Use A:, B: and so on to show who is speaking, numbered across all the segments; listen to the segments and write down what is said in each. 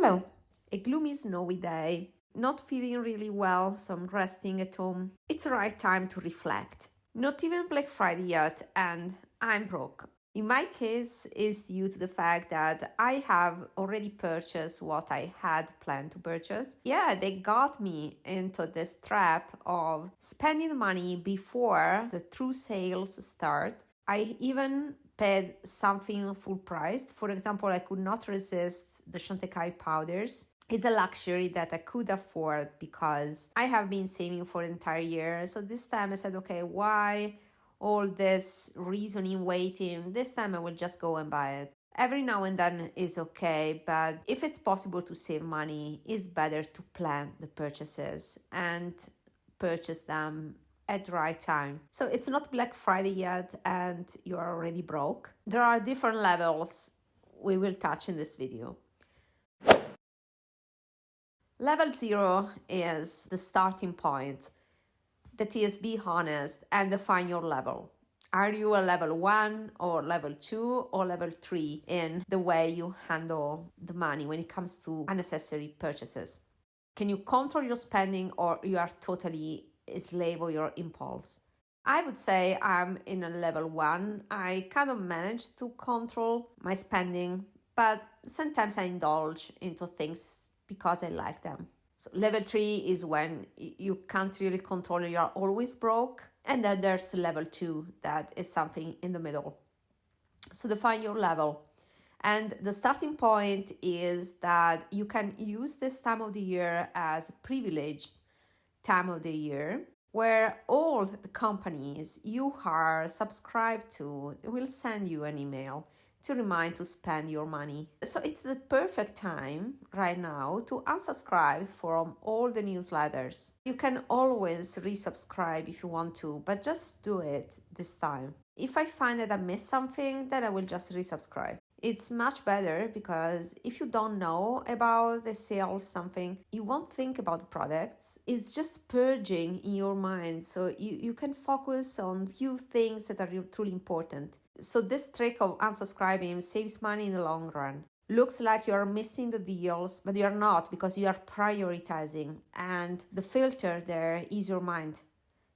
A: Hello, a gloomy snowy day, not feeling really well, so I'm resting at home. It's the right time to reflect. Not even Black Friday yet, and I'm broke. In my case, it's due to the fact that I have already purchased what I had planned to purchase. Yeah, they got me into this trap of spending money before the true sales start. I even paid something full priced. For example, I could not resist the Chantecaille powders. It's a luxury that I could afford because I have been saving for the entire year. So this time I said, okay, why all this reasoning, waiting? This time I will just go and buy it. Every now and then is okay, but if it's possible to save money, it's better to plan the purchases and purchase them at the right time. So it's not Black Friday yet and you are already broke. There are different levels we will touch in this video. Level 0 is the starting point. That is, be honest and define your level. Are you a level 1 or level 2 or level 3 in the way you handle the money when it comes to unnecessary purchases? Can you control your spending, or you are totally a slave of your impulse? I would say I'm in a level 1. I kind of manage to control my spending, but sometimes I indulge into things because I like them. So level 3 is when you can't really control it, you're always broke. And then there's level 2, that is something in the middle. So define your level. And the starting point is that you can use this time of the year as a privileged time of the year, where all the companies you are subscribed to will send you an email to remind to spend your money. So it's the perfect time right now to unsubscribe from all the newsletters. You can always resubscribe if you want to, but just do it this time. If I find that I missed something, then I will just resubscribe. It's much better because if you don't know about the sale something, you won't think about the products. It's just purging in your mind, so you can focus on few things that are truly important. So this trick of unsubscribing saves money in the long run. Looks like you're missing the deals, but you're not, because you are prioritizing, and the filter there is your mind.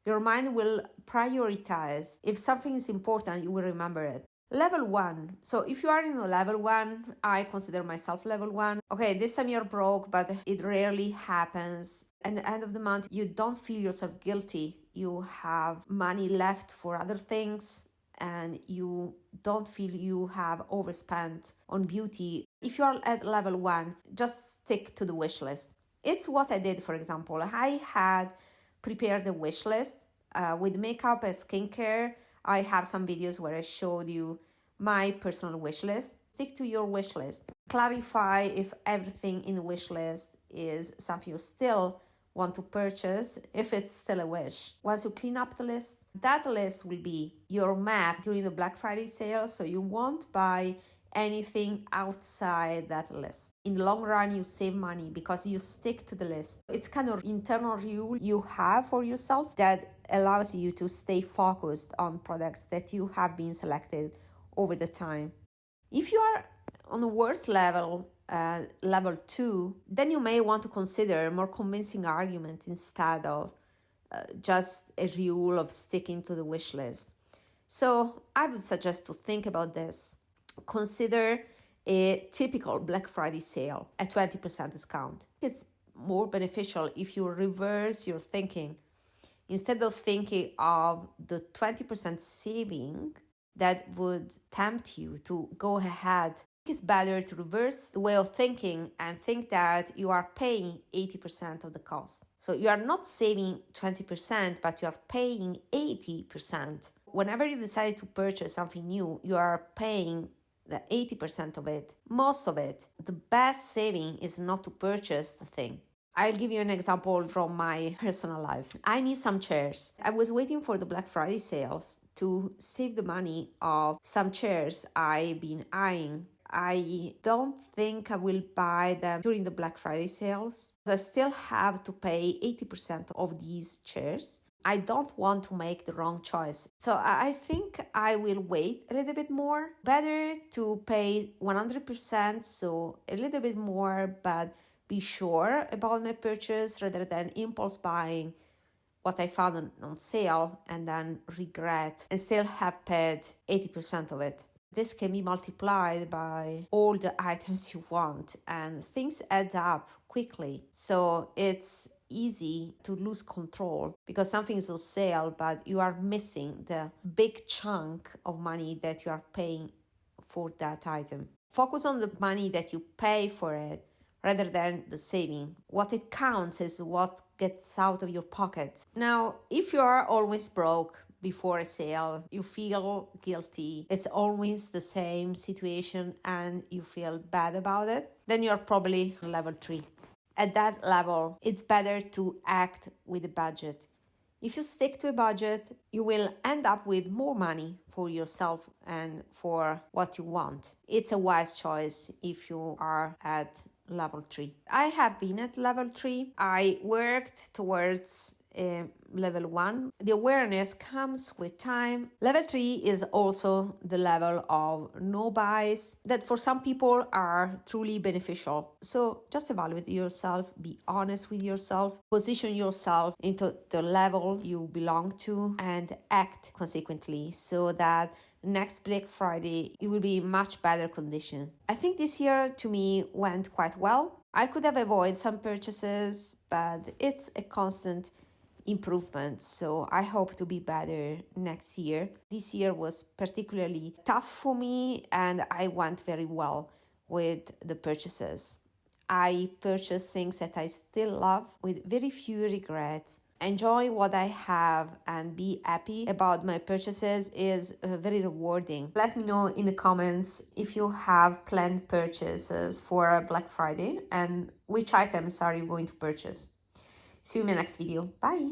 A: Your mind will prioritize. If something is important, you will remember it. Level 1. So if you are in a level 1, I consider myself level 1. Okay, this time you're broke, but it rarely happens. At the end of the month, you don't feel yourself guilty. You have money left for other things, and you don't feel you have overspent on beauty. If you're at level 1, just stick to the wish list. It's what I did, for example. I had prepared a wish list with makeup and skincare. I have some videos where I showed you my personal wish list. Stick to your wish list. Clarify if everything in the wish list is something you still want to purchase, if it's still a wish. Once you clean up the list, that list will be your map during the Black Friday sale, so you won't buy anything outside that list. In the long run, you save money because you stick to the list. It's kind of internal rule you have for yourself that allows you to stay focused on products that you have been selected over the time. If you are on the worst level, level 2, then you may want to consider a more convincing argument instead of just a rule of sticking to the wish list. So I would suggest to think about this. Consider a typical Black Friday sale at 20% discount. It's more beneficial if you reverse your thinking. Instead of thinking of the 20% saving that would tempt you to go ahead, it's better to reverse the way of thinking and think that you are paying 80% of the cost. So you are not saving 20%, but you are paying 80%. Whenever you decide to purchase something new, you are paying the 80% of it, most of it. The best saving is not to purchase the thing. I'll give you an example from my personal life. I need some chairs. I was waiting for the Black Friday sales to save the money of some chairs I've been eyeing. I don't think I will buy them during the Black Friday sales. I still have to pay 80% of these chairs. I don't want to make the wrong choice. So I think I will wait a little bit more. Better to pay 100%, so a little bit more, but be sure about my purchase rather than impulse buying what I found on sale and then regret and still have paid 80% of it. This can be multiplied by all the items you want, and things add up quickly. So it's easy to lose control because something is on sale, but you are missing the big chunk of money that you are paying for that item. Focus on the money that you pay for it rather than the saving. What it counts is what gets out of your pocket. Now, if you are always broke before a sale, you feel guilty, it's always the same situation and you feel bad about it, then you're probably level 3. At that level, it's better to act with a budget. If you stick to a budget, you will end up with more money for yourself and for what you want. It's a wise choice if you are at level 3. I have been at level 3. I worked towards level 1. The awareness comes with time. Level 3 is also the level of no buys that for some people are truly beneficial. So just evaluate yourself, be honest with yourself, position yourself into the level you belong to, and act consequently so that next Black Friday you will be in much better condition. I think this year to me went quite well. I could have avoided some purchases, but it's a constant improvement, so I hope to be better next year. This year was particularly tough for me and I went very well with the purchases. I purchased things that I still love with very few regrets. Enjoy what I have and be happy about my purchases is very rewarding. Let me know in the comments if you have planned purchases for Black Friday and which items are you going to purchase. See you in my next video. Bye!